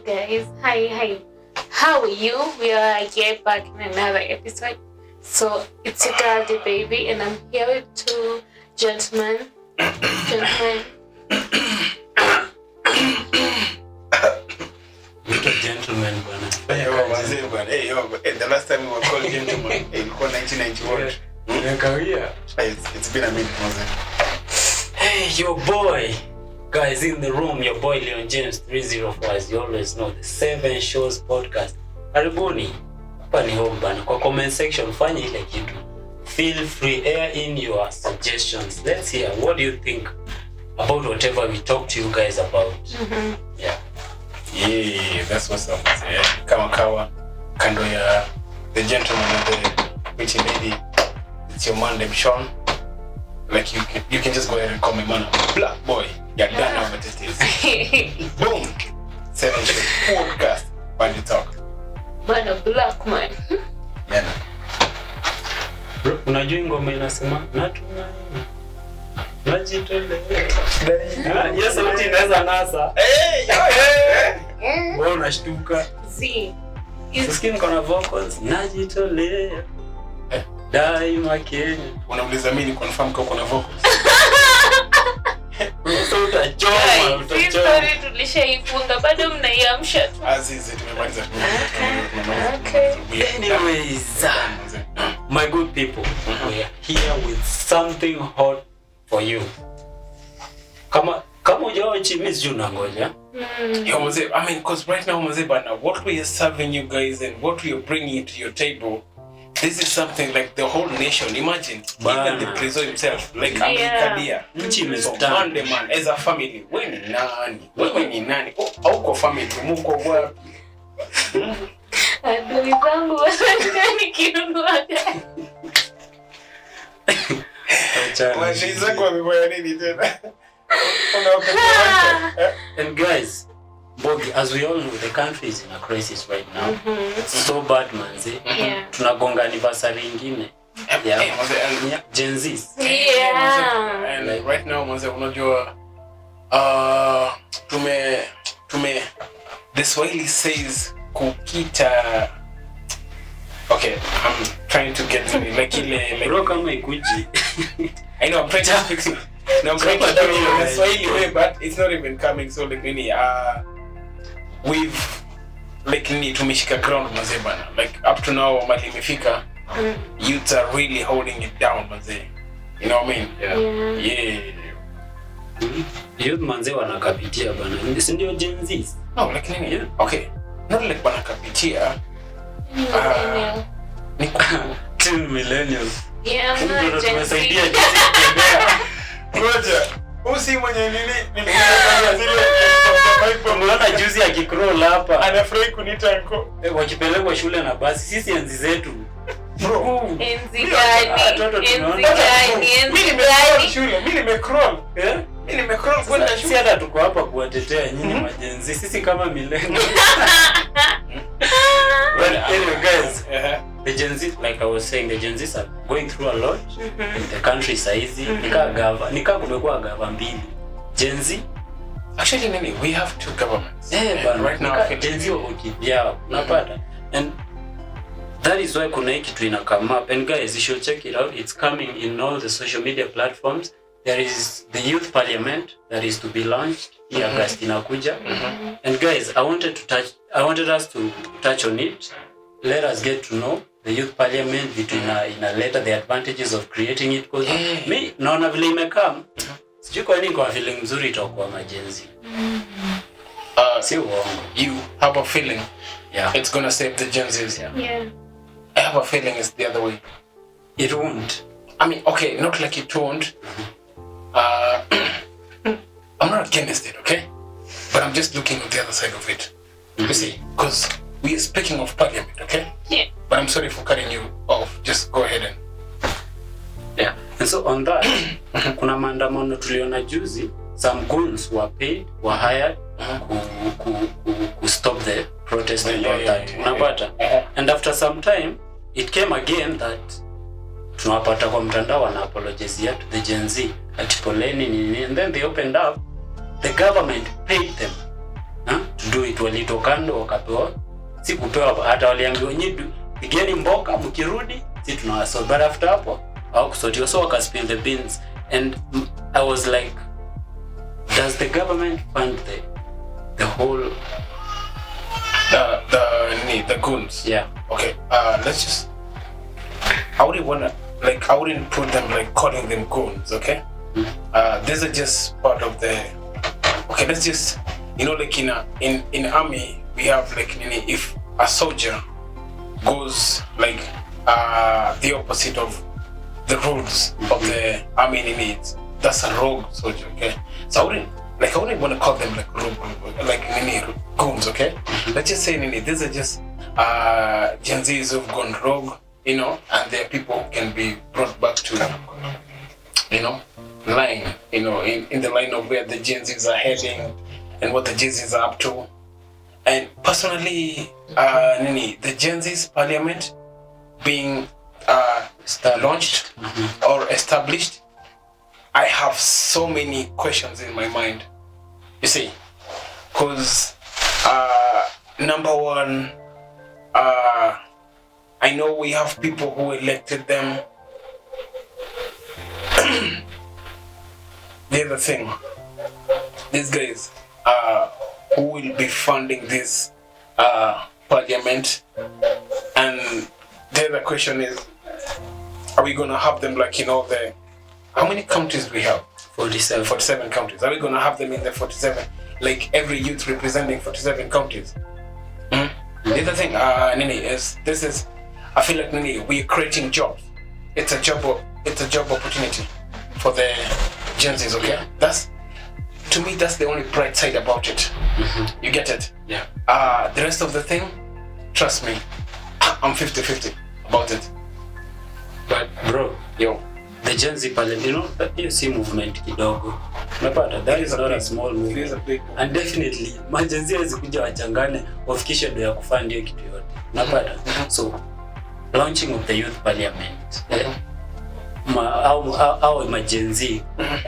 guys? Hi. How are you? We are again back in another episode. So it's your girl, the baby, and I'm here with two gentlemen. Gentlemen, bana. Hey, the last time we were called gentlemen, it was 1991. It's been a minute, Mose. Hey, your boy. Guys, in the room, your boy Leon James 304, as you always know, the 7 Shows podcast. Karibuni. Hapa ni home bana. Kwa comment section, fanya ile kitu. Feel free, air in your suggestions. Let's hear, what do you think about whatever we talk to you guys about? Yeah, that's what's up. Kama kawa, kando ya the gentleman and the pretty lady. It's your man, Sean. Like you can just go ahead and call me man, black boy. You're done now, but it is. Boom. 7 Shows podcast. When you talk. Man, a black man. Yeah. Bro, unajua ngoma inasema natumaini. Najitolea. Yes, sauti inaweza nasa. Wewe unashtuka. Usikie niko na vocals. Najitolea. Daima Kenya. Unauliza mimi confirm kwa kuna vocals. Utachoma. Story tulishaifunga bado mnaiamsha tu. Azizi tumemaliza. Okay. Anyways, my good people, we are here with something hot for you. Kama hujaochi mimi sijui unangoja. Yo, Mose, I mean, because right now, Mose, but now what we are serving you guys and what we are bringing to your table, this is something like the whole nation. Imagine, even the president himself, like Kadia. So Maandamano as a family, wewe ni nani? Hauko family, mko wapi? Adui zangu wanani kinunuaga. Washizako wameboya nini tena? And guys, Bogi, as we all know, the country is in a crisis right now. It's so bad, manzi. Tunagonga anniversary ingine. Gen Z. And like right now, Mose, unajua the Swahili says kukita. Okay, I'm trying to get like bro kama ikuji. I know I'm trying to fix it. No, I'm trying to do it the Swahili way, but it's not even coming. So like we've like tumeshika ground Mose bana. Like up to now mali imefika. Youths are really holding it down, Mose. You know what I mean? Yeah. Youth manze wanakapitia bana. Si ndio Gen Z? No, like nini? Okay. Not like wanakapitia. Ni teen millennials. Yeah, ndio tumesaidia Gen Z. Ngoja. Usi mwenye nini? Tumeona juzi akicroll hapa. Anafurahi kunita anko. Wakipelekwa shule na basi. Sisi enzi zetu. Bro. Enzi gani? Mimi nimecrawl. Mimi nimecrawl kwenda shule. Si hata tuko hapa kuwatetea nyinyi majenzi. Sisi kama millennials. Well, anyway guys, the Gen Z, like I was saying, the Gen Zs are going through a lot in the country saizi. Nika kumekuwa gava mbili. Gen Z, actually we have 2 governments. But right now Gen Z wakivyao, unapata. And that is why kuna hiki kitu ina come up. And guys, you should check it out. It's coming in all the social media platforms. There is the youth parliament that is to be launched in August inakuja. And guys, I wanted us to touch on it. Let us get to know the youth parliament between in a letter, the advantages of creating it. Because me naona vile imekam. Sijui kwa nini kwa feeling mzuri itakuwa majenzi. Si uongo. You have a feeling it's going to save the Gen Zs. Yeah. I have a feeling it's the other way. It won't. I mean, okay, not like it won't. I'm not against it, okay? But I'm just looking at the other side of it. You see, because we are speaking of parliament, okay? Yeah. But I'm sorry for cutting you off. Just go ahead and... Yeah. And so on that, kuna maandamano tuliona juzi, some goons were paid, were hired to stop the protest and all that. Unapata? And after some time, it came again that tunapata kwa mtandao wana apologize to the Gen Z at poleni nini, and then they opened up, the government paid them to do it. Walito kando wakapewa, si kupewa, hata waliambiwa nyinyi pigeni mboka mkirudi si tunawasort. But after hapo hawakusortiwa, so wakaspill the beans. And I was like, does the government fund the whole the goons? Yeah. Okay. Let's just. I wouldn't put them like calling them goons. Okay. These are just part of the. Okay. Let's just, like in army we have like, if a soldier goes like the opposite of the rules of the army needs, that's a rogue soldier. Okay. So I wouldn't want to call them like rogue, like goons. Okay. Let's just say these are just Gen Zs who've gone rogue, and their people can be brought back to line, in the line of where the Gen Zs are heading and what the Gen Zs are up to. And personally, the Gen Z's parliament being launched or established, I have so many questions in my mind. You see, because number one, I know we have people who elected them. The other thing, these guys who will be funding this parliament, and the other question is, are we gonna have them like how many counties we have? 47 counties. Are we gonna have them in the 47? Like every youth representing 47 counties? The other thing, I feel like we're creating jobs. It's a job opportunity for the Gen Zs, okay? To me, that's the only bright side about it. You get it? Yeah. The rest of the thing, trust me, I'm 50-50 about it. But bro, yo, the Gen Z parliament, that POC movement kidogo. Unapata, that is not a small movement. It is a big one. And definitely, Gen Z hazikuja wachangane wafikishe ndio ya kufanya hiyo kitu yote. Unapata? So, launching of the youth parliament. Our Gen Z,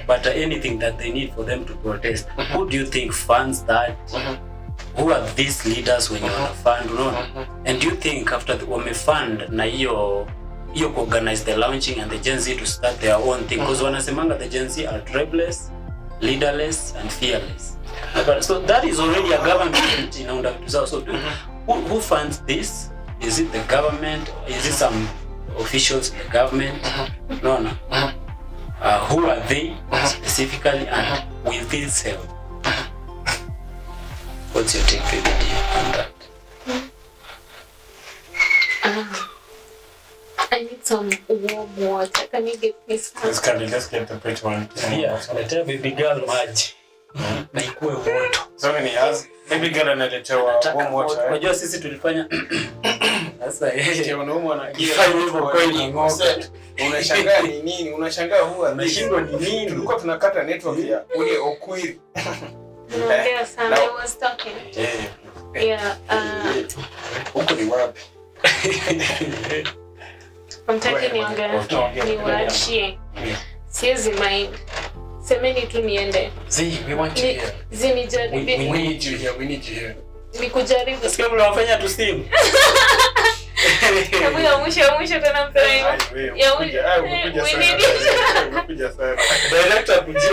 but anything that they need for them to protest. Who do you think funds that? Who are these leaders when you want to fund? And do you think after the fund na hiyo organize the launching and the Gen Z to start their own thing? Because wanasemanga the Gen Z are tribeless, leaderless, and fearless. So that is already a government inaunda vitu zao. So who funds this? Is it the government? Is it some officials in the government? No. Who are they specifically, and will this help? What's your take, PBD, on that? I need some warm water. Can you get me some? Let's get the pretty one. Yeah, let's baby girl maji. Na ikuwe moto. So many as baby girl analetewa warm water. Unajua sisi tulifanya sasa yeye unaumwa na ifanye hivyo kweli ngoset. Unashangaa ni nini? Unashangaa huwa nashingo ni nini? Tulikuwa tunakata network ya ule Okwiri. Unaongea sana. I was talking. Yeah. Huko ni wapi? Mtaki niwaachie. Siwezi mind. Semeni tu niende. We want you here. Nijaribu. We need you here. Nikujaribu. Sikia mnawafanya tu simu. Hebu ya mwisho tena mpira hiyo. Ya mwisho. Umekuja sana. Director kujia.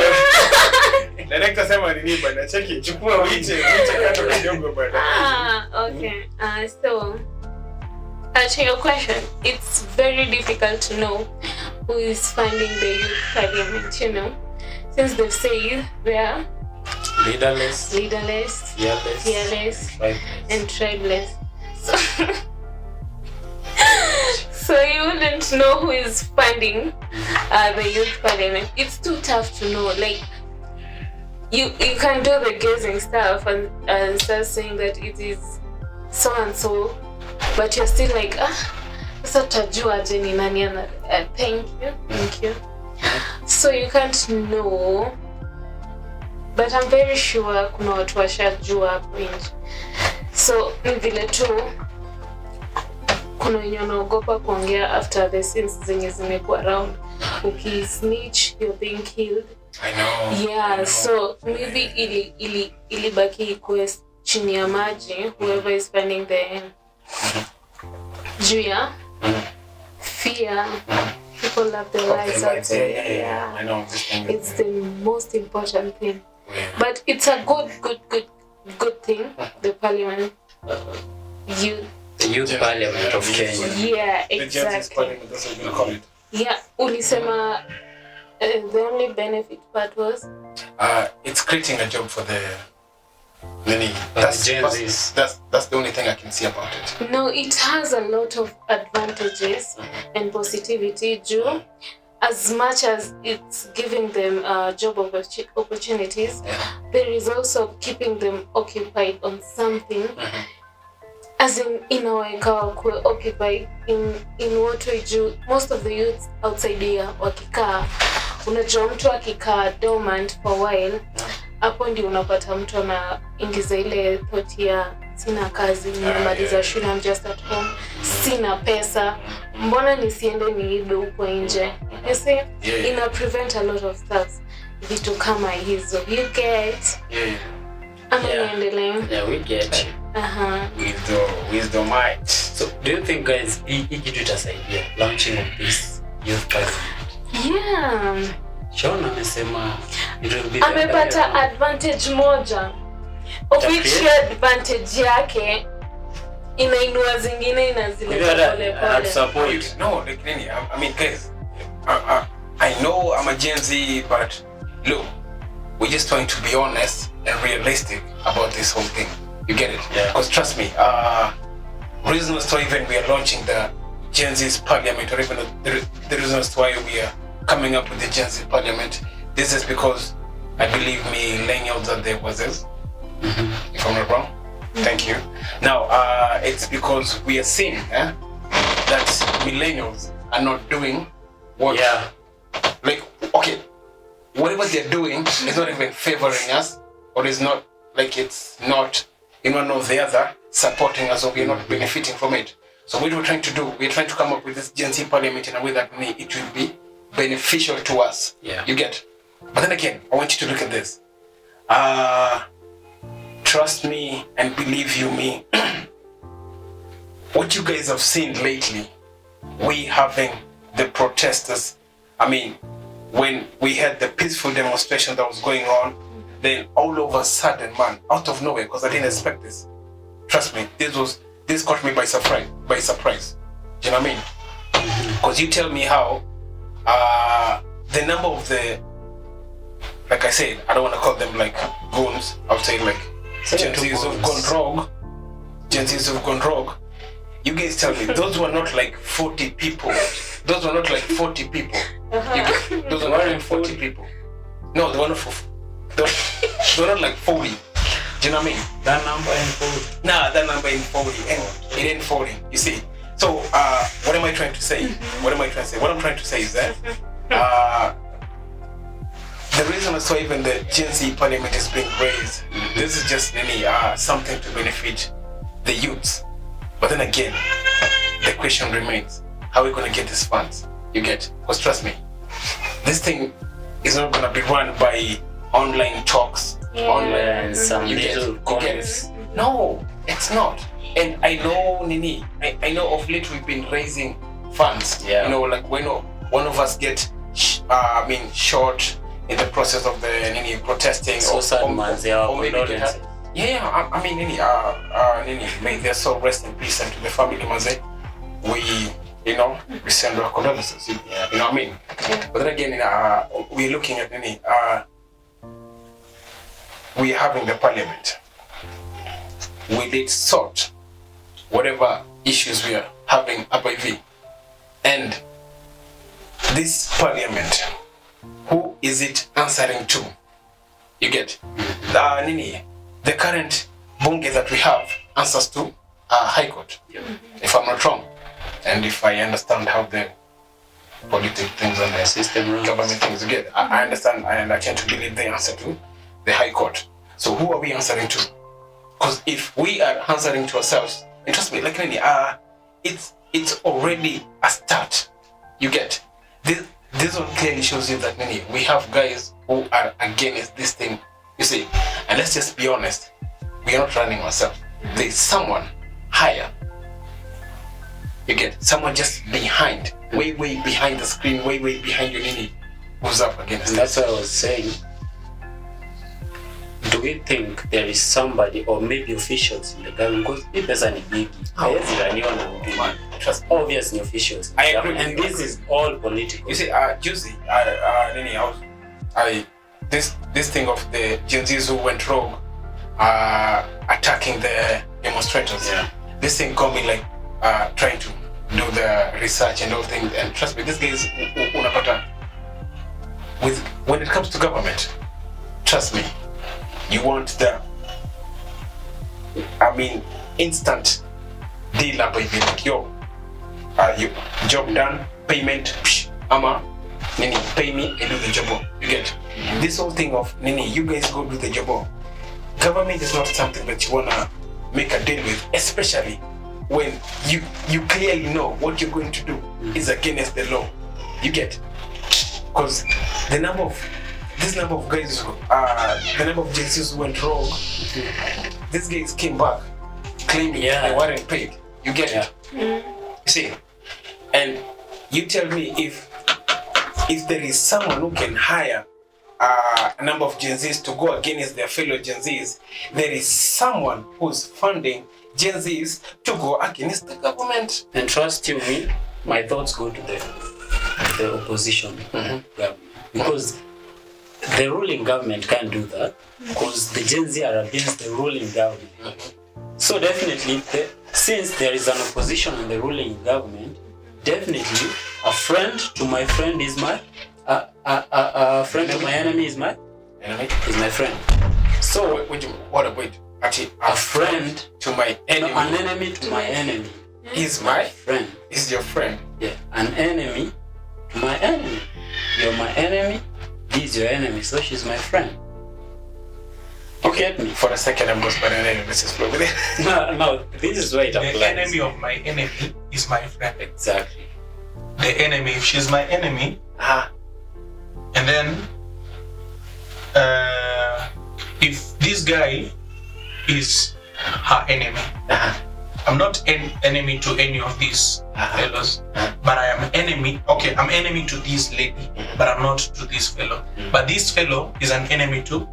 Director sema nini bwana? Cheki, chukua wiche kando kidogo bwana. Okay. So answer your question, it's very difficult to know who is funding the youth parliament, since they've said they are leaderless, fearless, and tribeless. So you wouldn't know who is funding the youth parliament. It's too tough to know. Like you can do the guessing stuff and start saying that it is so and so. But you're still like, sasa tajua aje ni nani ana. Thank you. So you can't know. But I'm very sure kuna watu washajua hapo nje. So ni vile tu kuna wenye wanaogopa kuongea after the scenes zenye zimekuwa around. Ukisnitch, you're being killed. I know. Yeah, so maybe ilibaki chini ya maji, whoever is funding the juu fear. People love their lives out there. Yeah. I know this thing. It's the most important thing. Yeah. But it's a good thing. The parliament, The youth parliament of Kenya. Yeah, The Gen Z exactly. parliament, that's what we call it. Yeah, ulisema the only benefit part was It's creating a job for the many. Gen Zs. That's the only thing I can see about it. no, it has a lot of advantages and positivity due as much as it's giving them job opportunities. Yeah. There is also keeping them occupied on something. As in inaweka kuwe occupied in what we do. Most of the youths outside here wakikaa, unajua mtu akikaa dormant for a while, hapo ndio unapata mtu anaingiza ile thought ya sina kazi, nimemaliza shule, I'm just at home, sina pesa, mbona nisiende niibe huko nje. You see, ina prevent a lot of stuff. Vitu kama hizo, you get. Ama niendelee. Yeah, we get you. Wisdom might. So, do you think, guys, hii kitu itasaidia launching of this youth parliament? Yeah. Sean amesema it will be amepata advantage moja, of which hiyo advantage yake inainua zingine inazileta pole pole. Support. No, like Nini, I mean, guys, I know I'm a Gen Z, but look, we're just trying to be honest and realistic about this whole thing. You get it? Yeah. Because trust me, reasons why even we are launching the Gen Z's parliament, or even the reasons why we are coming up with the Gen Z parliament, this is because I believe millennials are the wazels, if I'm not wrong. Thank you. Now, it's because we are seeing that millennials are not doing what, like, okay, whatever they're doing is not even favoring us, or is not, like, it's not in one or the other supporting us, or we're not benefiting from it. So what we're trying to do, we're trying to come up with this Gen Z parliament in a way that it will be beneficial to us. Yeah. You get? But then again, I want you to look at this. Trust me and believe you me. What you guys have seen lately, we having the protesters, I mean, when we had the peaceful demonstration that was going on, then all of a sudden, man, out of nowhere, because I didn't expect this. Trust me, this caught me by surprise. Do you know what I mean? Because you tell me how the number of the, like I said, I don't want to call them like goons, I would say like Gen Zs who've gone rogue. Gen Zs who've gone rogue. You guys tell me, those were not like 40 people. Those were not like 40 people. Those were not like 40 people. No, they were not they were not like 40. Do you know what I mean? That number ain't 40. Nah, that number ain't 40. And it ain't 40. You see? So, what am I trying to say? What I'm trying to say is that the reason as why even the Gen Z parliament is being raised, this is just really something to benefit the youths. But then again, the question remains, how are we going to get these funds? You get? Because trust me, this thing is not going to be run by online talks, online some little comments. No, it's not. And I know, Nini, I know of late we've been raising funds. Yeah. You know, like when one of us get, shot in the process of the Nini protesting. So sad, man. They are condolences. Yeah, I mean, Nini, Nini, may their soul rest in peace, and to the family, Maze, we send our condolences. You know what I mean? But then again, we're looking at Nini, we're having the parliament. Will it sort whatever issues we are having up IV? And this parliament, who is it answering to? You get? Nini, the current bunge that we have answers to High Court, if I'm not wrong. And if I understand how the political things and the system runs, government things together, I understand and I tend to believe they answer to the High Court. So who are we answering to? Because if we are answering to ourselves, and trust me, like Nini, it's already a start. You get? This one clearly shows you that Nini, we have guys who are against this thing. You see, and let's just be honest. we are not running ourselves. There's someone higher. You get someone just behind, way behind the screen, way behind your nini, who's up against. And that's what I was saying. Do we think there is somebody or maybe officials in the government? Because if there's any big, trust obviously officials. I agree. And this is all political. You see, Juicy, this thing of the Gen Zs who went rogue, attacking the demonstrators. Yeah. This thing got me like trying to do the research and all things. And trust me, this guy is unapata. When it comes to government, trust me, you want the, instant deal up with like, yo, you job done, payment, nini, pay me, I do the job. You get this whole thing of nini, you guys go do the job. Government is not something that you wanna make a deal with, especially when you clearly know what you're going to do is against the law. You get, because this number of guys, the number of Gen Zs who went wrong, these guys came back claiming they weren't paid. You get it? You see, and you tell me if there is someone who can hire a number of Gen Zs to go against their fellow Gen Zs, there is someone who's funding Gen Zs to go against the government. And trust you me, my thoughts go to the opposition government, because the ruling government can't do that, because the Gen Z are against the ruling government. So definitely, since there is an opposition in the ruling government, definitely a friend to my friend is my a friend to my enemy is my enemy. Is my friend. So wait. Actually, a friend to my enemy. No, an enemy to my enemy is my friend. Is your friend? Yeah, an enemy to my enemy. You're my enemy. This is your enemy, so she's my friend. You get me? For a second, I'm just by an enemy. This is probably. No, this is where it applies. The enemy of my enemy is my friend. Exactly. The enemy, if she's my enemy, and then if this guy is her enemy, I'm not an enemy to any of these fellows, but I am enemy. Okay, I'm enemy to this lady, but I'm not to this fellow. But this fellow is an enemy to.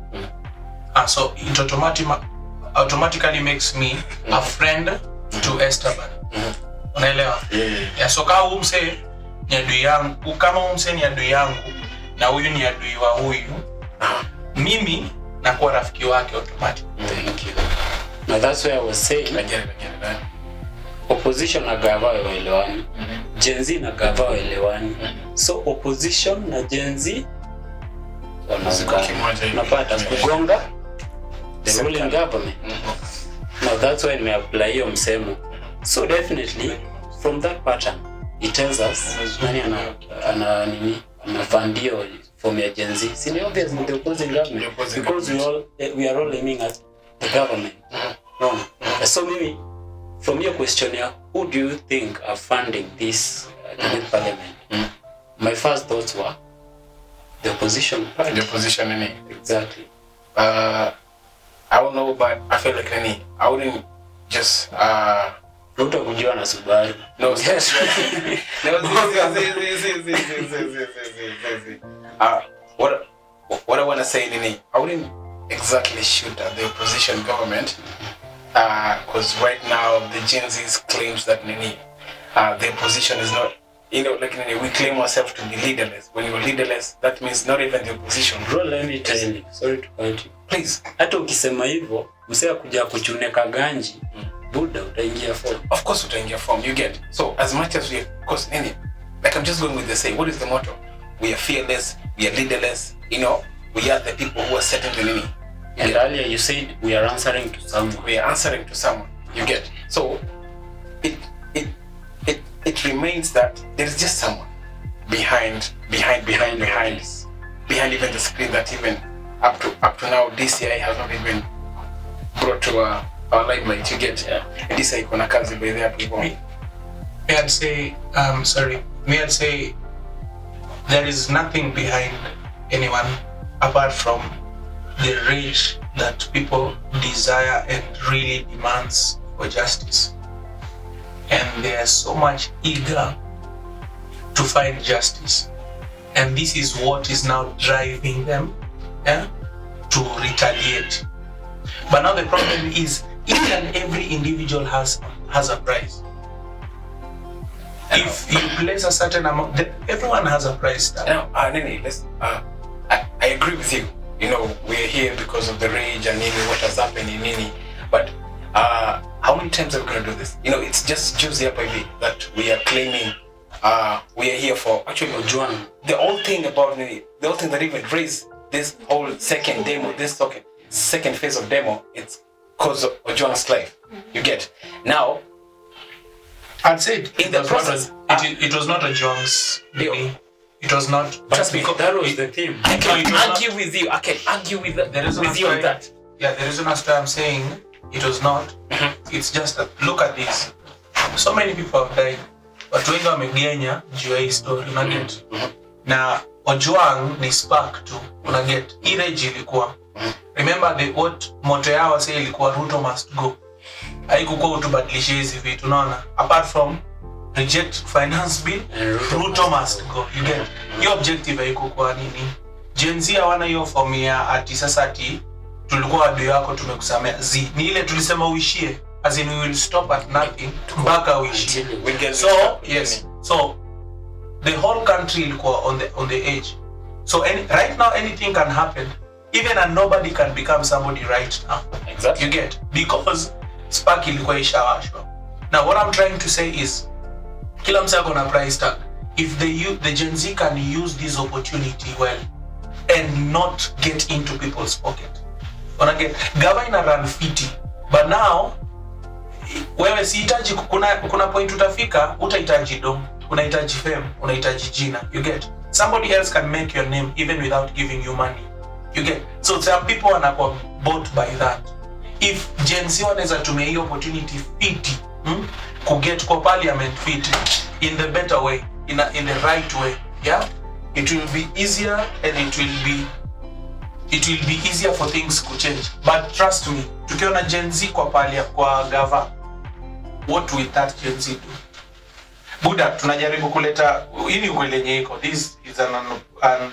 So it automatically makes me a friend to Esteban. Unaelewa? Yeah, so kama umse ni adui yangu, kama umse ni adui yangu na huyu ni adui wa huyu, mimi nakuwa rafiki wake automatic. Thank you. Now that's why I was saying opposition na gava waelewani, Gen Z na gava waelewani. So opposition na Gen Z wanapata kugonga the ruling government. Now that's why we apply hiyo msemo. So definitely from that pattern it tells us nani ana fundio from your Gen Z. See, obviously the opposing government, because we are all aiming at the government. Wrong. So maybe from your question here, who do you think are funding this youth parliament? My first thoughts were the opposition party. The opposition, exactly. I don't know, but I feel like I wouldn't just Utakujua na Subaru. No, yes. What I want to say, I wouldn't exactly shoot at the opposition government, because right now the Gen Zs claims that the opposition is not, we claim ourselves to be leaderless. When you're leaderless, that means not even the opposition. Bro, let me tell you, sorry to cut you. Please. Hata ukisema hivyo, msea kuja kuchuneka ganji, Buddha utaingia form. Of course utaingia form, you get. So as much as we, because like I'm just going with the saying, what is the motto? We are fearless, we are leaderless, we are the people who are setting the meaning. And earlier you said we are answering to someone. We are answering to someone, you get. So it remains that there is just someone behind even the screen that even up to now DCI has not even brought to our limelight, you get. And DCI kuna kazi by there people. May I say there is nothing behind anyone apart from the rage that people desire and really demands for justice. And they are so much eager to find justice. And this is what is now driving them to retaliate. But now the problem is each and every individual has a price. If you place a certain amount, everyone has a price tag. Now, Nini, I agree with you. You know, we're here because of the rage and Nini, what has happened in Nini. But how many times are we going to do this? You know, it's just juicy up that we are claiming we are here for. Actually, Ojwang, the whole thing about Nini, the whole thing that even raised this whole second demo, this second phase of demo, it's because of Ojwang's life. You get. Now, I'd say in the process, it was not a Ojwang's baby. It was not. Trust me, that was the theme. I can argue with you. I can argue with you on that. Yeah, the reason as to I'm saying it was not. It's just that look at this. So many people have died. Watu wengi wamegenya juu ya hii story, unaget. Na Ojwang ni spark tu, unaget. Ile ilikuwa. Remember what motto yao say ilikuwa Ruto must go. Haikuwa utubadilishe hizi vitu, unaona? Apart from reject finance bill, Ruto must go. You get. Your objective haikuwa nini? Gen Z hawana hiyo formula ati sasa ati tulikuwa adui yako tumekusamea. Ni ile tulisema uishie. As in we will stop at nothing mpaka uishie. So yes. So the whole country ilikuwa on the edge. So right now anything can happen. Even a nobody can become somebody right now. Exactly. You get, because spark ilikuwa ishawashwa. Now what I'm trying to say is kila msa kuna price tag. If the Gen Z can use this opportunity well and not get into people's pocket. Unaget, governor run fiti. But now wewe sihitaji kuna point utafika utahitaji dom, unahitaji fame, unahitaji jina. You get. Somebody else can make your name even without giving you money. You get. So some people are bought by that. If Gen Z wanaweza tumia hii opportunity fiti to get kwa parliament fiti in the better way, in the right way, yeah, it will be easier and it will be easier for things to change. But trust me, tukiona Gen Z kwa gava, what will that Gen Z do? Buda, tunajaribu kuleta ini ukweli iko. This is an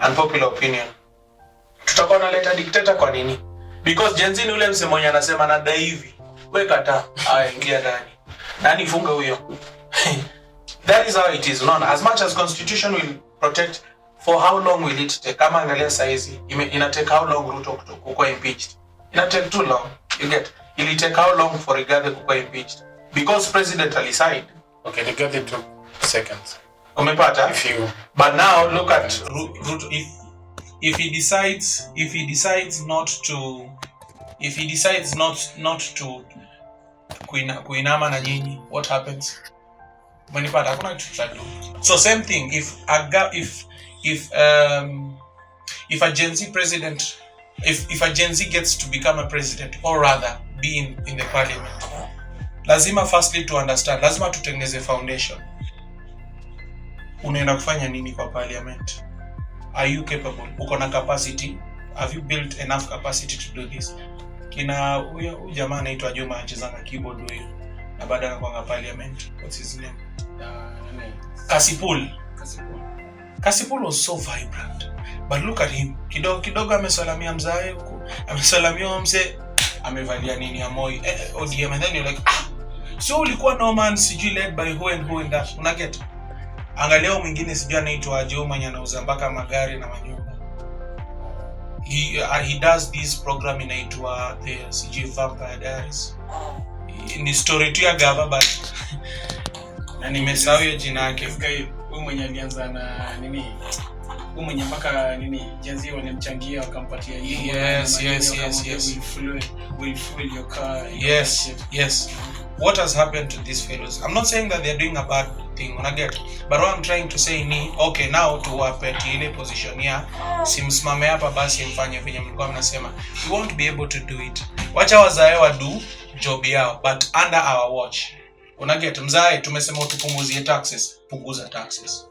unpopular opinion. Tutakuwa naleta dictator kwa nini? Because Gen Z ni ule mse mwenye anasema na hivi. Wewe kata, ingia ndani. Nani funga huyo? That is how it is. Unaona, as much as constitution will protect, for how long will it take? Kama angalia saizi, ina take how long Ruto kukuwa impeached? Ina take too long. You get. It take how long for Rigathi kukuwa impeached? Because president alisign. Okay, Rigathi took seconds. Umepata? But now look at Ruto. If he decides not to kuinama na nyinyi, what happens? Umenipata? Hakuna kitu tutadu. So same thing, if a Gen Z president, if a Gen Z gets to become a president, or rather be in the parliament, lazima firstly to understand, lazima tutengeneze foundation. Unaenda kufanya nini kwa parliament? Are you capable? Uko na capacity? Have you built enough capacity to do this? Kina huyo jamaa anaitwa Juma anachezanga keyboard huyo. Na baada ya kuanga parliament, what's his name? Kasipul was so vibrant. But look at him. Kidogo amesalamia mzae huko. Amesalamia mse, amevalia nini ya Moi. ODM, and then you're like, so ulikuwa no man sijui led by who and that. Unaget? Angalia mwingine sijui anaitwa Joe mwenye anauza mpaka magari na manyumba. He does this program inaitwa the CG Vampire Diaries. Ni story tu ya gava but na nimesahau hiyo jina yake. Huyu mwenye alianza na nini? Huyu mwenye mpaka nini? Gen Z walimchangia wakampatia hiyo. Yes. Will fuel your car. Yes. What has happened to these fellows? I'm not saying that they're doing a bad thing, unaget. But what I'm trying to say ni, okay, now to wapeti ile position ya simsimame hapa basi mfanye venye mlikuwa mnasema. You won't be able to do it. Wacha wazae wa do job yao, but under our watch. Unaget, mzae tumesema utupunguzie taxes, punguza taxes.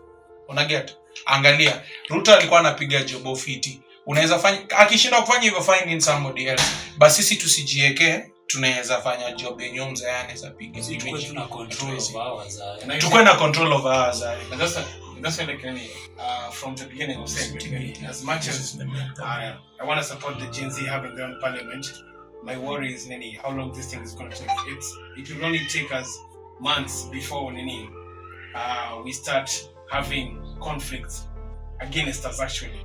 Unaget, angalia, Ruto alikuwa anapiga job fiti. unaweza fanya akishinda kufanya hivyo find in somebody else, but sisi tusijieke tunaweza fanya job yenyewe mzee anaweza piga tukue tuna control of ours. tukue na control of ours. And that's like from the beginning of saying, as much as I want to support the Gen Z having their own parliament, my worry is how long this thing is going to take. It will only take us months before we start having conflicts against us. Actually,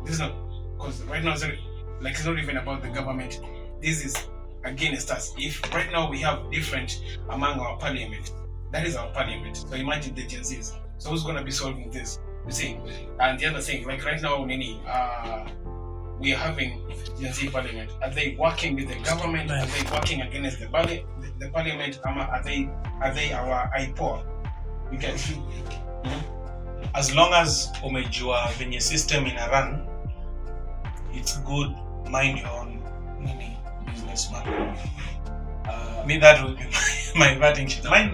this is not because right now it's not even about the government. This is against us. If right now we have different among our parliament, that is our parliament. So imagine the Gen Zs. So who's going to be solving this? You see, and the other thing, like right now, we are having Gen Z parliament. Are they working with the government? Are they working against the parliament? Are they our IPO? You can see. As long as umejua venye system ina run, it's good mind your own businessman. Me that would be my batting shit. Mind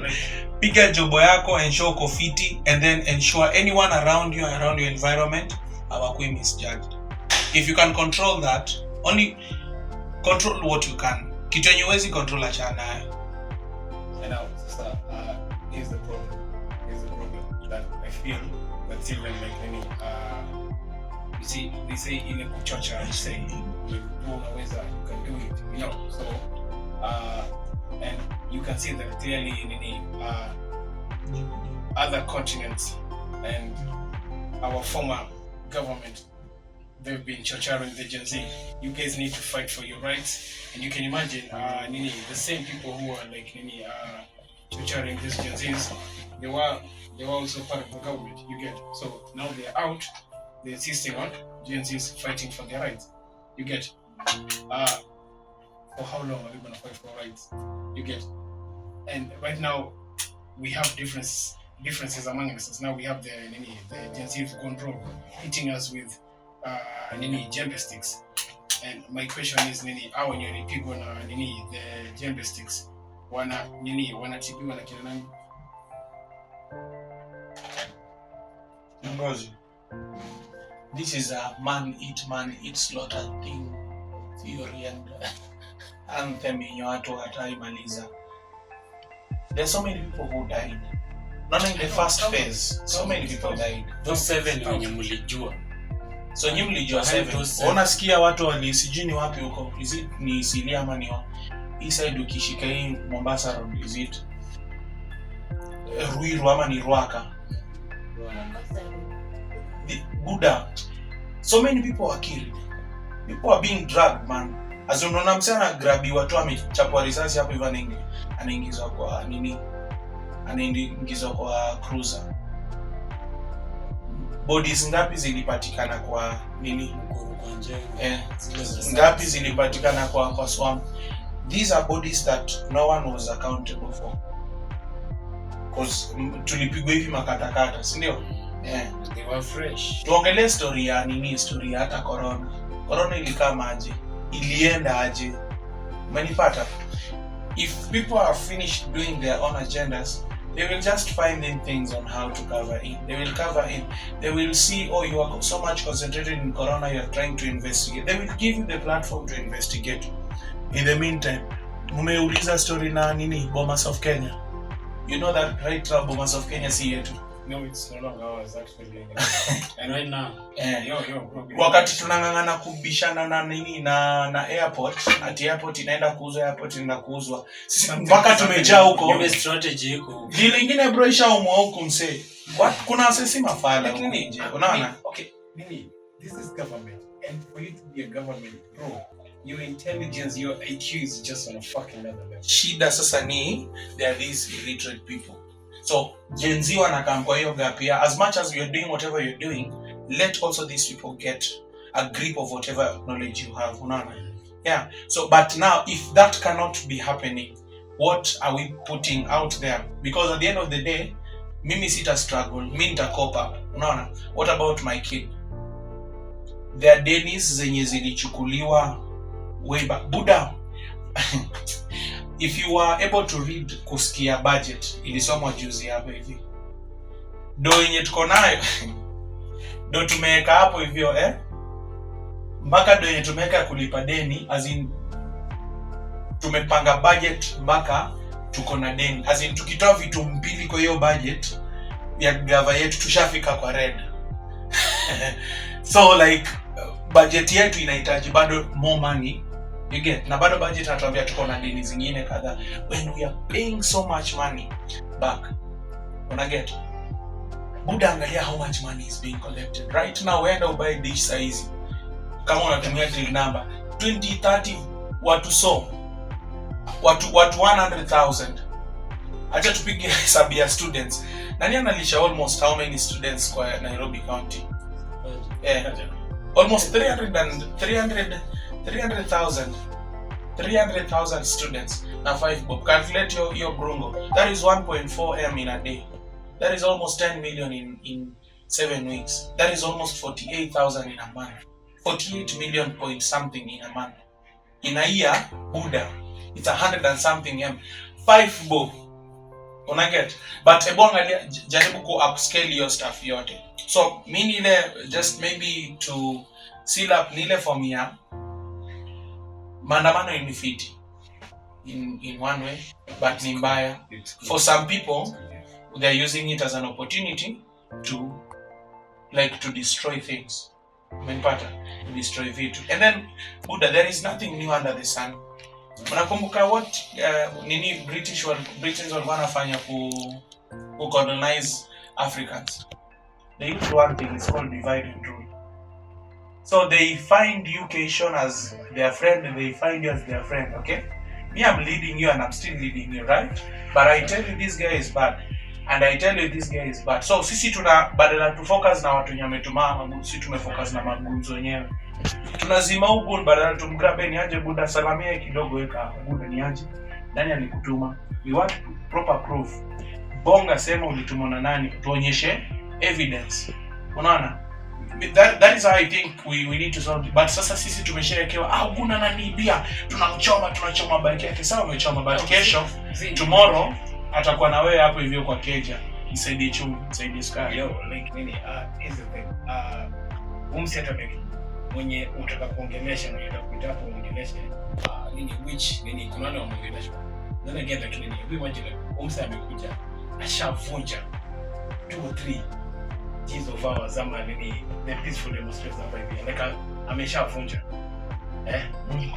piga job yako, ensure uko fiti, and then ensure anyone around you, around your environment hawakui misjudged. If you can control that, only control what you can. Kitu yenye huwezi control achana nayo. And now, sister, here's the problem that I feel that even you see, they say in a kuchocha, you say you can do it, so and you can see that clearly in other continents and our former government, they've been chocharing the Gen Z. You guys need to fight for your rights, and you can imagine the same people who are chocharing these Gen Zs, they were also part of the government. You get, so now they're out, they're insisting on Gen Zs fighting for their rights. You get, for how long are we going to fight for rights? You get, and right now we have differences among us. Now we have the Gen Zs control hitting us with jembe sticks, and my question is how when people na the jembe sticks wanatibiwa na kina nani? This is a man eat slaughter thing theory and anthem yenye watu hataimaliza. There's so many people who died. Not in the first phase. So many people died. Those 7 wenye mlijua. So nyinyi mlijua 7. Unasikia watu walisijini wapi huko? Is it ni Isilia ama ni hii side ukishika hii Mombasa road, is it Ruiru ama ni Ruaka? Buddha. So many people are killed. People are being dragged, man. As unaona msana grabi watu amechapwa risasi hapo hivi anaingizwa kwa anaingizwa kwa cruiser. Bodies ngapi zilipatikana kwa Mkuru kwa Njengo? Ngapi zilipatikana kwa swamp? These are bodies that no one was accountable for. Because tulipigwa hivi makatakata, si ndio? They were fresh. Tuongelee story ya story hata corona. Corona ilikaa aje? Ilienda aje? Umenipata? If people are finished doing their own agendas, they will just find things on how to cover in. They will cover in. They will see, oh, you are so much concentrated in corona, you are trying to investigate. They will give you the platform to investigate. In the meantime, mumeuliza story na Bomas of Kenya. You know that right now Bomas of Kenya si yetu. No, it's no longer ours actually. And right now, wakati tunangangana kubishana na airport, ati airport inaenda kuuzwa, airport inaenda kuuzwa. Sisi mpaka tumejaa huko. Ile strategy iko. Ile nyingine bro ishaumwa huko mse. Kuna sisi mafala huko nje. Unaona? Okay, this is government, and for you to be a government, bro, your intelligence, your IQ is just on a fucking another level. Shida sasa ni there are these illiterate people. So Gen Z wanakam kwa hiyo gap here. As much as you're doing whatever you're doing, let also these people get a grip of whatever knowledge you have. Yeah. So but now if that cannot be happening, what are we putting out there? Because at the end of the day, mimi sita struggle, mimi nita cope up. Unaona? What about my kid? There are days zenye zilichukuliwa way back. Buddha. If you are able to read kusikia budget, ilisomwa juzi hapo hivi. Do yenye tuko nayo. Do tumeweka hapo hivyo mpaka ndio yenye tumeweka kulipa deni, as in tumepanga budget mpaka tuko na deni, as in tukitoa vitu mbili kwa hiyo budget ya gava yetu tushafika kwa red. So like budget yetu inahitaji bado more money, you get, na bado budget anatuambia tuko na deni zingine kadhaa, when we are paying so much money back, una get. Buda, angalia how much money is being collected right now. Wenda ubuy dish size kama unatumia till number 20-30 watu 100,000. Acha tupige hesabu ya students. Nani analisha almost how many students kwa Nairobi County? Almost 300,000 students na 5 bob. Calculate your brungo. That is 1.4 M in a day. That is almost 10 million in 7 weeks. That is almost 48,000 in a month. 48 million point something in a month. In a year, Buddha, it's 100 and something M. 5 bob. Una get? But ebonga jaribu ku upscale your stuff yote. So mimi ile just maybe to seal up nile form ya maandamano in fit in one way, but ni mbaya. For some people, they're using it as an opportunity to destroy things. Umenipata? To destroy vitu. And then Buddha, there is nothing new under the sun. Unakumbuka what British walikuwa wanafanya ku colonize Africans? They used one thing, it's called divide and rule. So they find you Keishon as their friend and they find you as their friend, okay? Me, I'm leading you and I'm still leading you, right? But I tell you this guy is bad. And I tell you this guy is bad. So sisi badala tu focus na watu nyametuma, sisi tumefocus na magunzo wenyewe. Tunazima ugun badala tumgrabe ni aje Buddha, salamia kidogo weka Buddha ni aje. Nani alikutuma? We want proper proof. Bonga sema ulitumwa na nani, tuonyeshe evidence. Unaona? That is how I think we need to solve it. But sasa sisi tumesherekewa Buna ananiibia, tunachoma bike yake. Sawa, umechoma but kesho tomorrow atakuwa na wewe hapo hivyo kwa keja. Nisaidie chumvi, nisaidie sukari. Yo, like nini is the thing. Umseta beki mwenye utaka kuongelesha, mwenye utakuita kuongelesha nini kuna wale wameongelesha. Then again like nini, we want like umseta amekuja ashavunja 2 or 3 days of hours ama nini the peaceful demonstrators hapa hivi like ameshavunja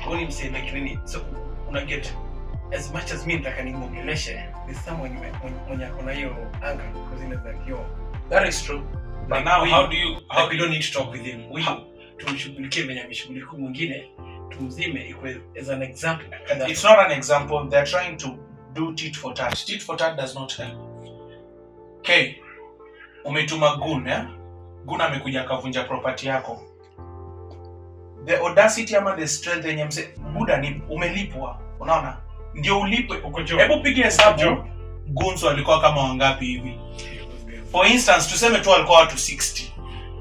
only msee like nini. So una get as much as me nataka nimuongeleshe, there's someone mwenye akona hiyo anger because in like yo, that is true. But like, now how do you we don't need to talk with him. We tumshughulikie venye ameshughulikia mwingine, tumzime ikwe as an example. It's not an example. They're trying to do tit for tat. Tit for tat does not help. Okay, umetuma gun, gun amekuja akavunja property yako. The audacity ama the strength yenye mse Buddha ni umelipwa, unaona? Ndio ulipwe. Hebu pigia hesabu guns walikuwa kama wangapi hivi. For instance, tuseme tu walikuwa watu 60.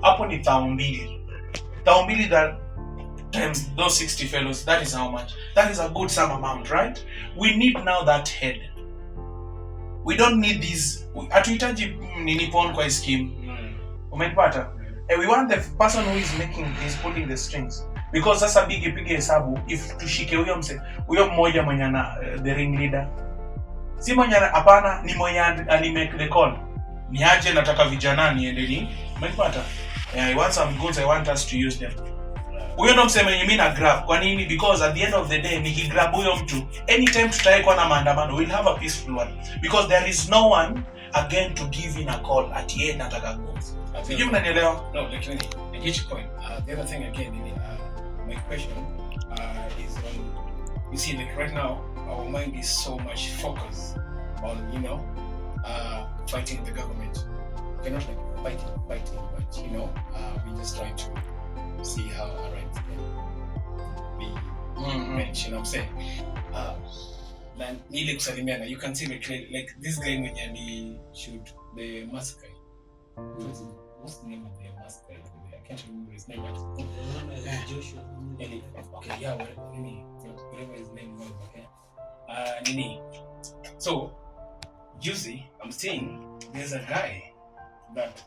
Hapo ni 2,000. 2,000 that times those 60 fellows, that is how much? That is a good sum amount, right? We need now that head. We don't need these. Hatuhitaji nini pon kwa scheme. Umenipata? And we want the person who is pulling the strings. Because sasa pige hesabu, if tushike huyo mmoja mwenye na the ring leader. Si mwenye hapana, ni mwenye alimake the call. Ni aje nataka vijana niendeni. Umenipata? I want some goods, I want us to use them. Huyo ndo mseme mimi na grab. Kwa nini? Because at the end of the day nikigrab huyo mtu, anytime tutaikuwa na maandamano, we'll have a peaceful one. Because there is no one again to give in a call at the end nataka goods. Sijui mnanielewa? No, like I get your point. The other thing again, my question is on, you see, like right now, our mind is so much focused on, fighting the government. We're not like fighting, but we just try to see how our rights can be managed. You know what I'm saying? Then nile kusalimiana, you can see like this guy mwenye ni shoot the massacre. What's the name of the master? I can't remember his name. Joshua. Okay, yeah, whatever his name was, okay. Nini. So, usually, I'm saying there's a guy that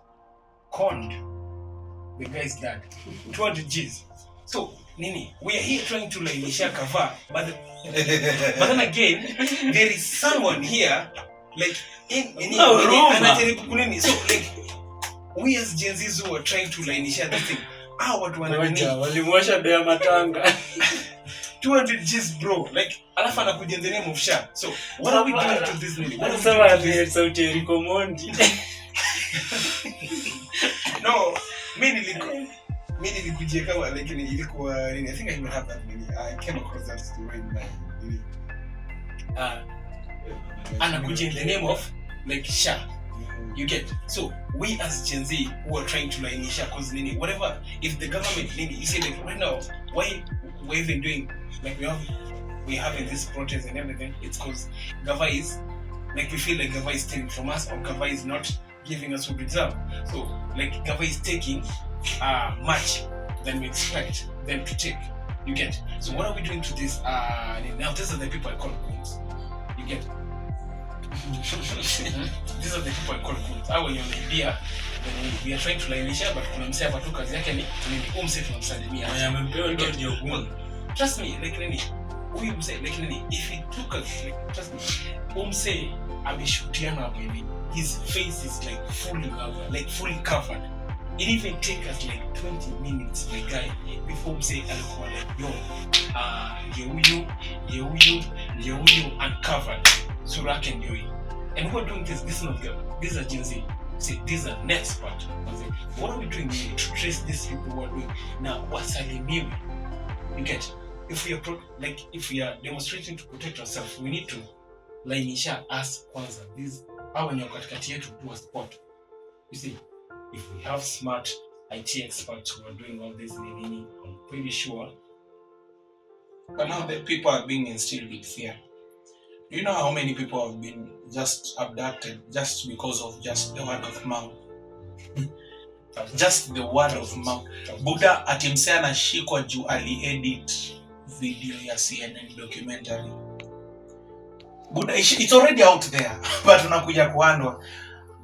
conned the guy's dad 200 G's. So nini, we are here trying to like share cover, but then again there is someone here like so like we as Gen Zs who are trying to like share this thing. Watu walimwasha bea matanga 200 G's bro, like alafu anakuja in the name of Sha. So what are we doing to this nini? Anasema ati sauti ya Rico Mondi. No, mimi nilikujia kama lakini ilikuwa nini? I think I even have that nini. I came across that story in my nini. Anakuja in the name of like Sha. You get? So we as Gen Z who are trying to like Sha, cause nini, whatever, if the government nini, you see like right now, why we're even doing like we're having this protest and everything, it's cause Gava is like we feel like Gava is stealing from us, or Gava is not giving us what we deserve. So like Gava is taking much than we expect them to take. You get? So what are we doing to this? Now these are the people I call goons. You get? These are the people I call goons. When you're in India, we are trying to like share, but kuna msee hapa tu kazi yake ni umse tunamsalimia. Ndio goon. Trust me, like nini? Huyu msee like nini? If he took us, like, trust me, umse ameshutiana hapo hivi. His face is like fully covered. It even take us like 20 minutes, my guy, before we say alikuwa like, yo, huyu uncovered, Surak and Yoi. And we're doing this is not good. These are Gen Z. See, these are next part. What are we doing to trace these people who are doing? Now, wasalimiwe. You get? If we are demonstrating to protect ourselves, we need to lainisha us kwanza. These are when you're katikati yetu to a spot. You see? If we have smart IT experts who are doing all this, I'm pretty sure. But now the people are being instilled with fear. Do you know how many people have been just abducted just because of just the word of mouth? Just the word of mouth. Buddha atimse anashikwa juu ali-edit video ya CNN documentary. Buddha, it's already out there, but unakuja kuandwa.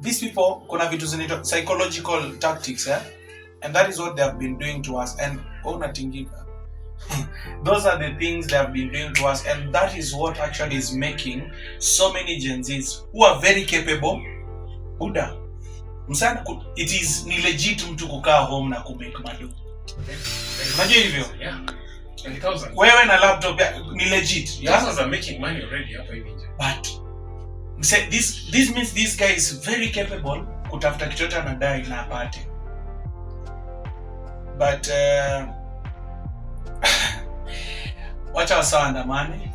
These people, kuna vitu zinaitwa psychological tactics, and that is what they have been doing to us. And those are the things they have been doing to us, and that is what actually is making so many Gen Zs who are very capable. Buddha, it is ni legit mtu kukaa home na kumake mado. Unajua hivyo? Yeah. And thousands. Wewe na laptop ni legit. Yeah? Thousands are making money already hapa hivi nje. But this means this guy is very capable kutafuta kitu anadai na apate. But wacha wasaandamane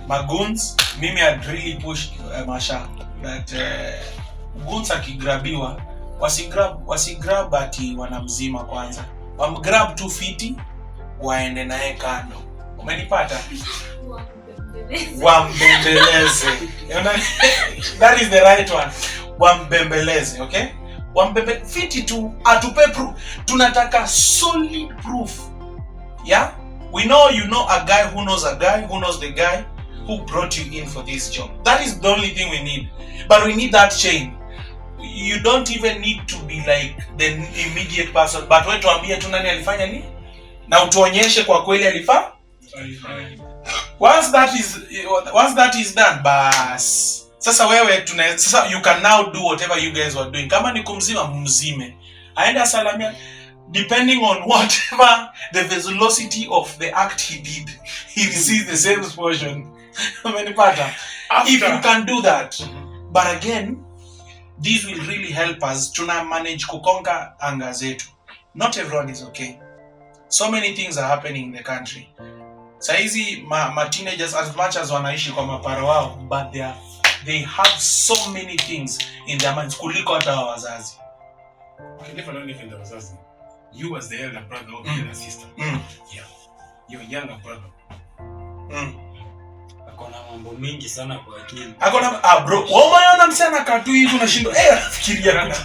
magoons. Mimi I'd really push Masha that goons akigrabiwa wasigrab ati wanamzima kwanza, wamgrab 2 feet waende naye kando. Umenipata? Wambembeleze. That is the right one. Wambembeleze, okay? Fiti tu atupe proof. Tunataka solid proof. Yeah? We know you know a guy who knows a guy who knows the guy who brought you in for this job. That is the only thing we need. But we need that chain. You don't even need to be like the immediate person, but wewe tuambie tu nani alifanya nini na utuonyeshe kwa kweli alifanya. Once that is done, bas sasa wewe sasa you can now do whatever you guys were doing. Kama ni kumzima mzime aenda salamia, depending on whatever the velocity of the act he did, he receives the same portion. Umenipata? If you can do that. But again, this will really help us to manage kukonga anga zetu. Not everyone is okay. So many things are happening in the country. Saizi ma teenagers, as much as wanaishi kwa maparo wao, but they have so many things in their minds kuliko hata wazazi. Okay, never know if in the wazazi. You as the elder brother or the elder sister. Yeah. Your younger brother. Akona mambo mingi sana kwa akili. Akona bro, wewe unaona msana katu hivi unashindwa nafikiria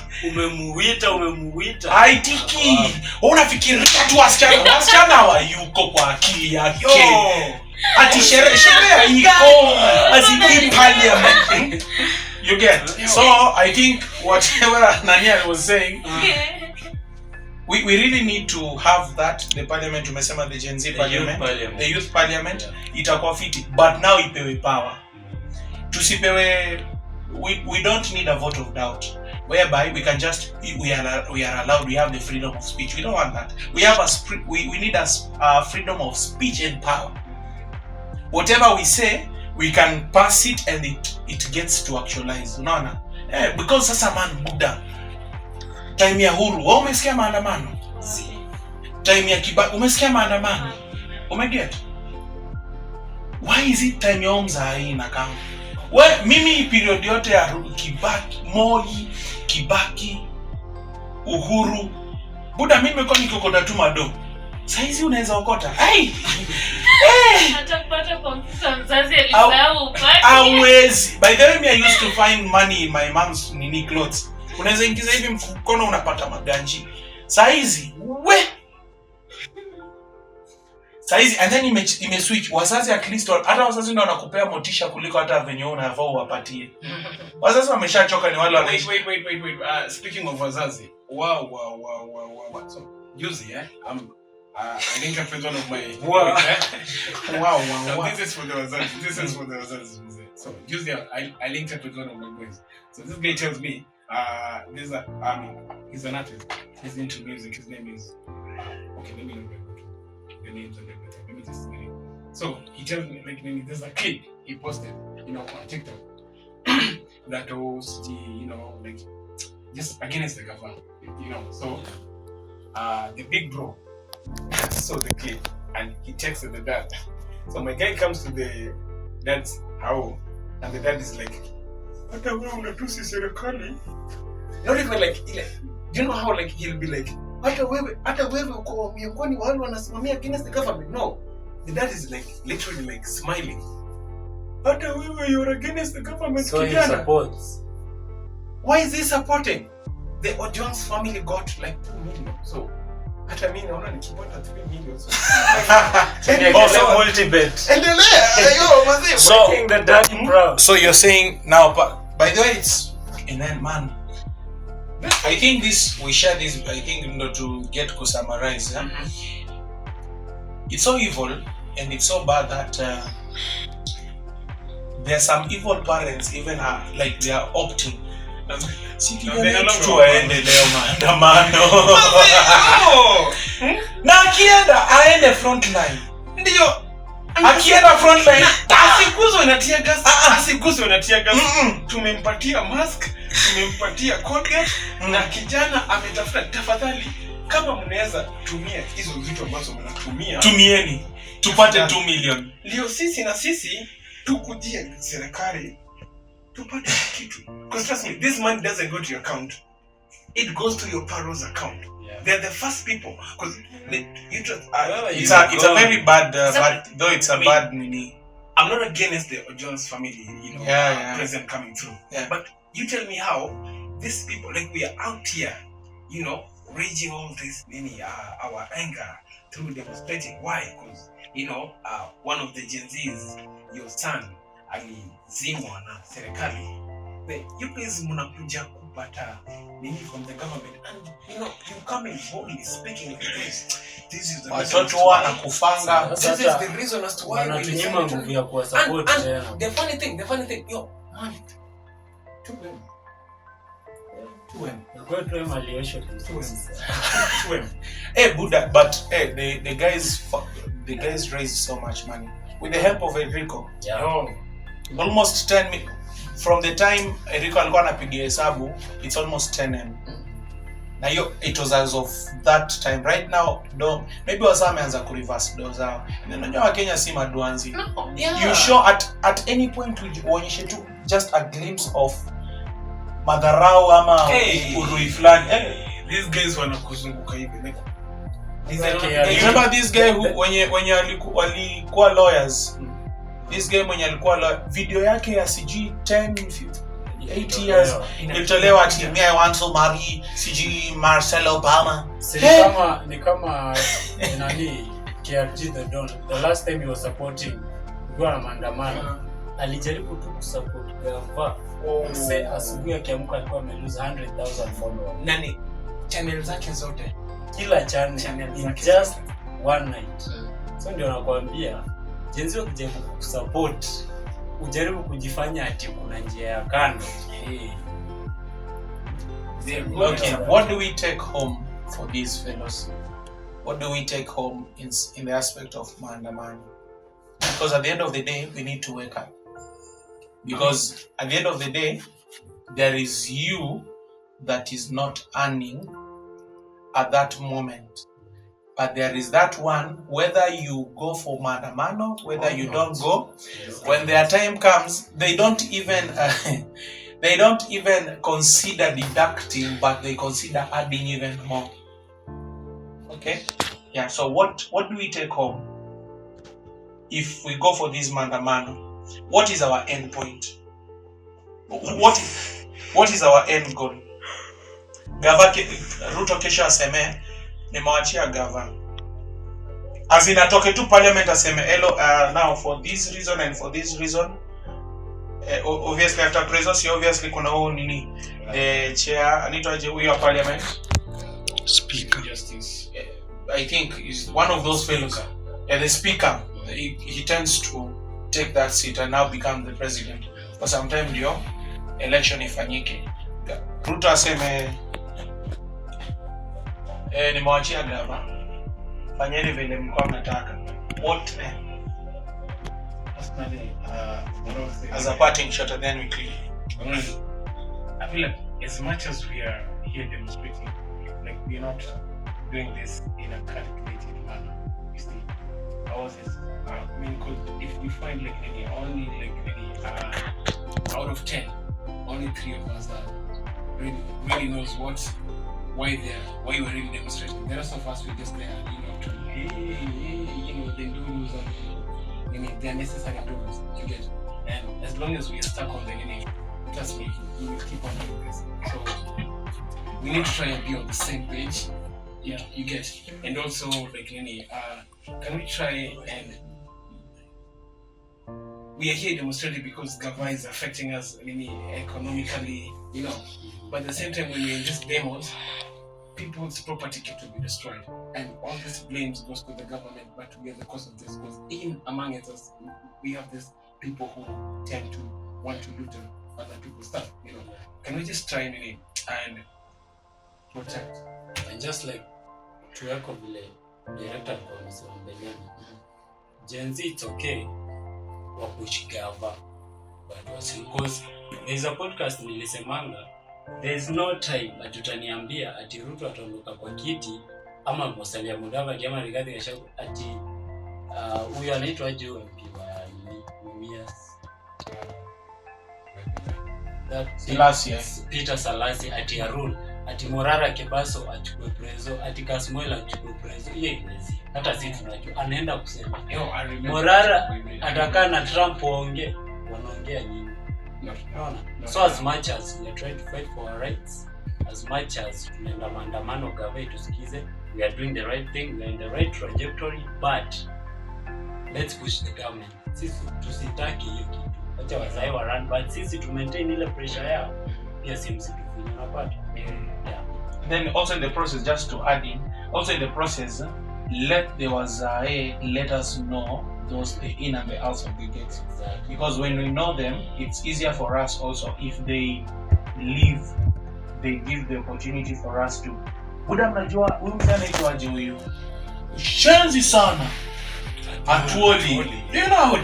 umemuita. Haitiki. Unafikiria tu wasichana wa yuko kwa akili yake. Ati sherehe iko azidi parliament. You get? So I think whatever Nania was saying, we really need to have that, the parliament, umesema the Gen Z parliament, the youth parliament, itakuwa fiti, but now ipewe power. Tusipewe, we don't need a vote of doubt, whereby we can just, we are allowed, we have the freedom of speech. We don't want that. We have we need a freedom of speech and power. Whatever we say, we can pass it and it gets to actualize. Unaona? Because sasa man buda. Time ya huru, wewe umesikia maandamano? Time ya Kibaki, umesikia maandamano? Umeget? Why is it time ya Omza hii na kama? Mimi period yote ya Kibaki, Moi, Kibaki, Uhuru. Buda mimi nimekuwa nikokota tu mado. Saizi unaweza okota. Hata kupata kompyuta mzazi alisahau upaki. Always. By the way, I used to find money in my mom's clothes. Unaweza ingiza hivi mkono unapata maganji. Saizi and then ime-switch. Wazazi at least, hata wazazi ndio wanakupea motisha kuliko hata venye unavaa uwapatie. Wazazi wameshachoka, ni wale wanaishi. Wait. Speaking of wazazi. Wow. So, juzi, I linked up with one of my boys. Wow. This is for the wazazi. So, juzi, I linked up with one of my boys. So this guy tells me, he's an artist. He's into music. His name is okay. Let me know the names and everything. Let me just say it. So he tells me like there's a clip he posted, on TikTok that was like just against the government, So the big bro saw the clip and he texted the dad. So my guy comes to the dad's house and the dad is like, hata wewe unatusi serikali. Not even like, you know how like he'll be like, hata wewe uko miongoni wa wale wanasimamia against the government. No, the dad is like literally like smiling. Hata wewe you're against the government. So he supports. Why is he supporting? The Ojwang's family got like 2 million. So hata mimi naona nikipata 3 million. Also multi-bet. So making the daddy proud. So you're saying now, by the way, it's man. I think we share this. I think to get to summarize. It's so evil and it's so bad that there are some evil parents even like they are opting. Maandamano. Na akienda aende front line. Ndio. Akienda front line, asikuzwe na tear gas. Tumempatia mask, tumempatia Colgate na kijana ametafuta. Tafadhali kama mnaweza tumia hizo vitu ambazo mnatumia, tumieni tupate 2 million. Leo sisi tukujie serikali tupate kitu. Because trust me, this money doesn't go to your account. It goes to your parents' account. Yeah. They're the first people. Because it's a very bad, though it's a bad mini. I'm not against the Ojwang's family, present coming through. Yeah. But you tell me how these people, like we are out here, raging all this, our anger through demonstrating. Why? Because, one of the Gen Z's, your son, alizimwa na serikali. You guys mnakuja kupata nini from the government, and you come in boldly speaking like this. This is the watoto wanakufanga. This is the reason as to why we wanatunyima nguvu ya kuwa support tena. The funny thing, man, to them aliosha Buddha, but the guys raised so much money with the help of Enrico. Almost 10 million. From the time Enrico alikuwa anapigia hesabu, it's almost 10 na hiyo it was as of that time. Right now maybe wasame ameanza ku reverse zao. Unajua Wakenya si maduanzi. You show at any point uonyeshe tu just a glimpse of madharau ama urui fulani. These guys wanakuzunguka hivi. Remember this guy who when walikuwa lawyers. This guy mwenye alikuwa video yake ya CG 8 years ilitolewa ati I want to marry CG Marcel Obama. Ni kama nani KRG the Don. The last time he was supporting kwa Maandamano alijaribu tu kusupport gava. Asubuhi akiamka alikuwa amelose 100,000 followers. Nani channel zake zote kila channel in just one night. So ndio nakwambia Gen Z wakijaribu kusupport, ujaribu kujifanya ati kuna njia ya kando. Okay, what do we take home for these fellows? What do we take home in the aspect of Maandamano? Because at the end of the day, we need to wake up. Because at the end of the day, there is you that is not earning at that moment. But there is that one, whether you go for Maandamano, whether you don't go, when their time comes, they don't even consider deducting, but they consider adding even more. Okay? Yeah, so what do we take home if we go for this Maandamano? What is our end point? What is our end goal? Ruto kesho aseme nimewachia gava. As in atoke tu parliament aseme hello, now for this reason and for this reason. Obviously after presidency, obviously kuna huo nini the chair anaitwaje huyo parliament speaker justice, I think is one of those fellows, the speaker. He tends to take that seat and now become the president for some time ndio election ifanyike. Ruto aseme nimewachia gava, fanyeni vile mko mnataka. What as a parting shot, and then we clear. I feel like as much as we are here demonstrating, like we are not doing this in a calculated manner. You see, ours is because if you find like maybe out of 10, only 3 of us are really knows why we're really demonstrating. The rest of us we just there, to they do use they're necessary improvements to get. And as long as we are stuck on the lineage, trust me, we will keep on doing this. So we need to try and be on the same page. Yeah, you get. And also like can we try and we are here demonstrating because government is affecting us economically, but at the same time when we're in these demos, people's property get to be destroyed, and all this blames goes to the government, but we are the cause of this because in among us we have these people who tend to want to loot other people's stuff. Can we just try and protect? And just like to echo vile director kwa mbeleni, Gen Z it's okay wapush gava, but because there's a podcast nilisemanga, there's no time atutaniambia ati Ruto ataondoka kwa kiti ama Musalia Mudavadi ama Rigathi Gachagua ati huyu anaitwa aje MP wa Mumias Peter Salasi ati Arun ati Morara Kebaso achukue prezo ati Kasmuel achukue prezo. Hizi hata sisi tunajua anaenda kusema Morara atakaa na Trump wanaongea nini? So as much as we are trying to fight for our rights, as much as tunaenda maandamano gava tusikize, we are doing the right thing, we are in the right trajectory, but let's push the government. Sisi tusitaki hiyo kitu. Acha wazae wa run, but sisi to maintain ile pressure yao. Pia si msitufinya unapata. Yeah. Then also in the process, just to add in, also in the process, let the wazae let us know those the in and the outs of the gates. Exactly. Because when we know them, it's easier for us also if they leave, they give the opportunity for us to. Buda mnajua huyu mtu anaitwaje huyu? Shenzi sana. Atwoli. Do you know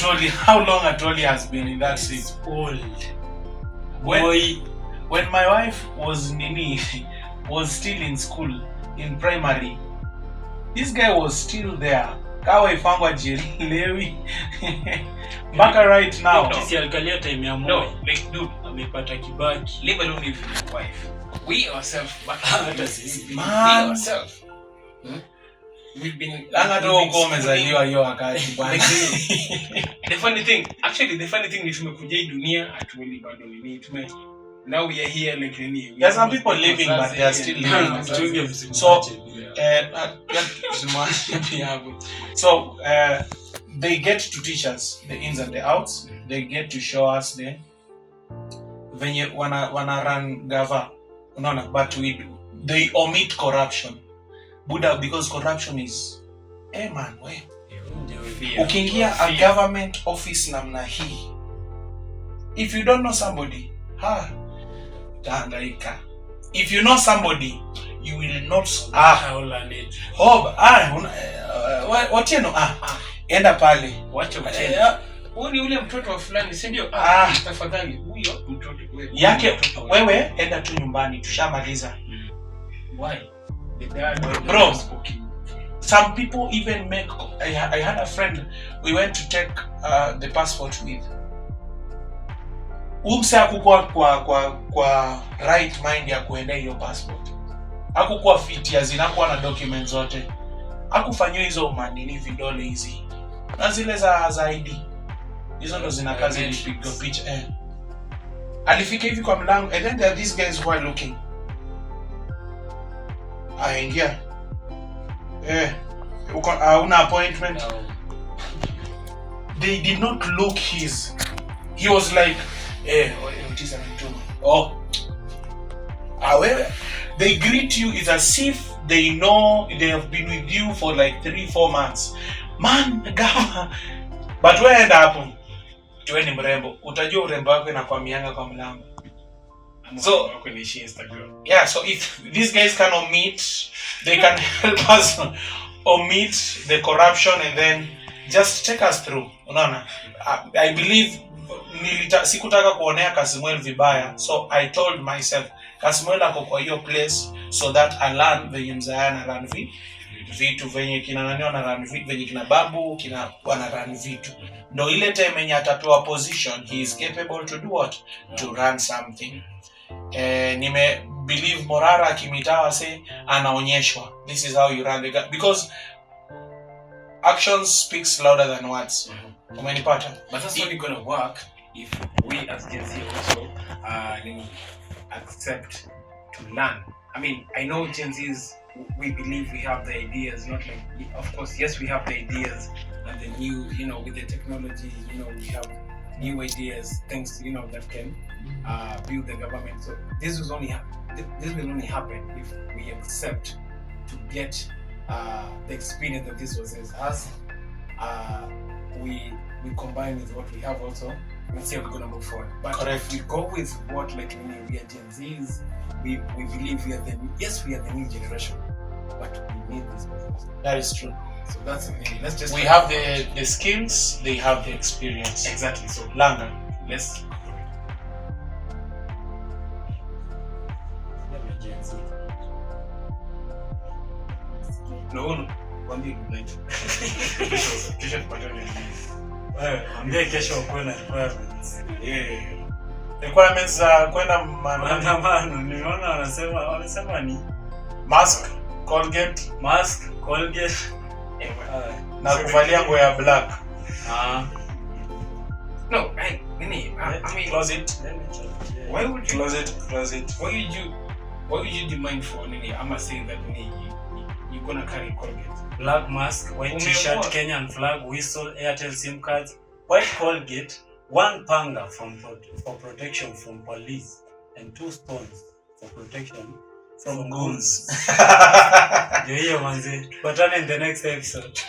how long Atwoli has been in that seat? Old. When my wife was still in school, in primary, this guy was still there. Kawa ifangwa jilewi. Baka right now. Sisi alikalia time ya Moi. Like dude, amepata Kibaki. Leave alone if your wife. We ourselves, hata sisi. We ourselves. We've been umezaliwa hiyo wakati bwana. The funny thing ni tumekuja hii dunia atueli bado ni tume. Now we are here like there's some people living but they are still living. So they get to teach us the ins and the outs. They get to show us the venye wana run gava, unaona, but they omit corruption. Buddha, because corruption is man, we. Ukiingia a government office namna hii, if you don't know somebody, utahangaika. If you know somebody, you will not enda pale. Wacha huyu ni ule mtoto wa fulani, si ndio? Tafadhali huyo mtoto yake wewe enda tu nyumbani, tushamaliza. Why? The dad, bro. Some people even make. I had a friend. We went to take the passport with. Umse hakukuwa kwa right mind ya kuendea hiyo passport. Hakukuwa fit ya zinakuwa na documents zote. Hakufanywa hizo manini vidole hizi. Na zile za ID. Hizo ndo zina kazi ilipigwa picha. Alifika hivi kwa mlango, and then there are these guys who are looking. Aingia. Una appointment. No. They did not look his. He was like, they greet you is as if they know they have been with you for like 3-4 months. Man, gama. But where end up? Tuweni mrembo. Utajua urembo wako inakwamianga kwa mlango. So, yeah, so if these guys cannot meet, they can help us omit the corruption and then just take us through. Unaona? I believe sikutaka kuonea Kasimuel vibaya, so I told myself Kasimuel ako kwa hiyo place so that I learn venye mzayana run vitu venye kina nanyo na run vitu venye kina babu kina wana run vitu. Ndo ile time yenye atapewa position, he is capable to do what? To run something. Nime believe Morara Kimitawa say anaonyeshwa this is how you run the government, because action speaks louder than words. Umenipata? But that's only gonna work if we as Gen Z also accept to learn. I mean, I know Gen Zs, we believe we have the ideas, not like, of course, yes, we have the ideas and the new, with the technology, we have new ideas, things, that can build the government. So this will only happen if we accept to get the experience that this was as we combine with what we have also. Let's see how we're gonna move forward. But correct. If we go with what we are Gen Zs, we believe we are the new generation, but we need this business. That is true. So that's let's just. We have the skills, they have the experience. Exactly. So Langa, let's. No. One day night. Ambia kesho kwenda requirements. Requirements za kwenda maandamano. Nimeona wanasema ni mask, Colgate, na kuvalia nguo ya black. No, I mean, close it. Why would you close it? Why would you demand for Nini? I'm saying that you're gonna carry Colgate. Black mask, white t-shirt, Kenyan flag, whistle, Airtel SIM cards, white Colgate, 1 panga for protection from police, and 2 stones for protection from goons. Hiyo manze. Tupatane in the next episode.